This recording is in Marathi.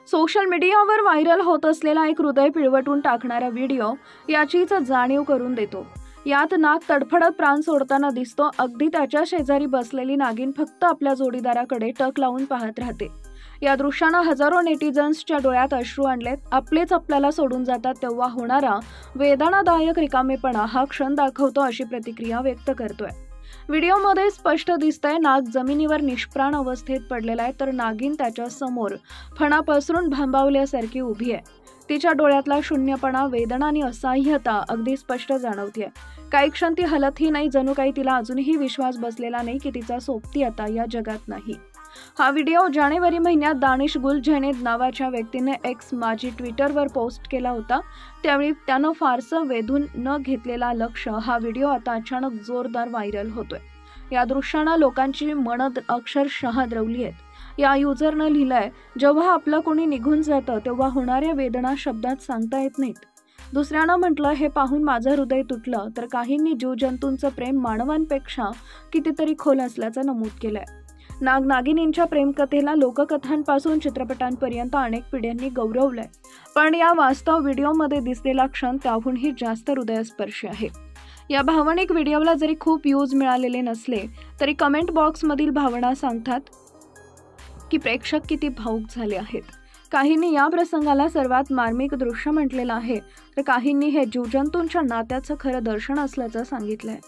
सोशल मीडियावर व्हायरल होत असलेला एक हृदय पिळवटून टाकणारा व्हिडिओ याचीच जाणीव करून देतो। यात नाग तडफडत प्राण सोडताना दिसतो। अगदी त्याच्या शेजारी बसलेली नागिन फक्त आपल्या जोडीदाराकडे टक लावून पाहत राहते। या दृश्यानं हजारो नेटिझन्सच्या डोळ्यात अश्रू आणलेत। आपलेच आपल्याला सोडून जातात तेव्हा होणारा वेदनादायक रिकामेपणा हा क्षण दाखवतो अशी प्रतिक्रिया व्यक्त करतोय। व्हिडिओमध्ये स्पष्ट दिसतंय नाग जमिनीवर निष्प्राण अवस्थेत पडलेला आहे, तर नागिन त्याच्या समोर फणा पसरून भांबावल्यासारखी उभी आहे। तिच्या डोळ्यातला शून्यपणा, वेदना आणि असहाय्यता अगदी स्पष्ट जाणवतेय। काही क्षण ती हलतही नाही, जणू काही तिला अजूनही विश्वास बसलेला नाही की तिचा सोबती आता या जगात नाही। हा व्हिडिओ जानेवारी महिन्यात दानिश गुल जैनेद नावाच्या व्यक्तीने एक्स माजी ट्विटरवर पोस्ट केला होता। त्यावेळी त्यानं फारसं वेधून न घेतलेला लक्ष हा व्हिडिओ आता अचानक जोरदार व्हायरल होतोय। या दृश्यानं लोकांची मनं अक्षरशः द्रवली आहेत। या युजरनं लिहिलंय, जेव्हा आपलं कोणी निघून जातं तेव्हा होणाऱ्या वेदना शब्दात सांगता येत नाहीत। दुसऱ्यानं म्हटलं, हे पाहून माझं हृदय तुटलं। तर काहींनी जीवजंतूंचं प्रेम मानवांपेक्षा कितीतरी खोल असल्याचं नमूद केलंय। नाग नागिनींच्या प्रेमकथेला लोककथांपासून चित्रपटांपर्यंत अनेक पिढ्यांनी गौरवलंय, पण या वास्तव व्हिडिओमध्ये दिसलेला क्षण त्याहूनही जास्त हृदयस्पर्शी आहे। या भावनिक व्हिडिओला जरी खूप व्ह्यूज मिळालेले नसले तरी कमेंट बॉक्समधील भावना सांगतात की प्रेक्षक किती भावुक झाले आहेत। काहींनी या प्रसंगाला सर्वात मार्मिक दृश्य म्हटलेलं आहे, तर काहींनी हे जीवजंतूंच्या नात्याचं खरं दर्शन असल्याचं सांगितलंय।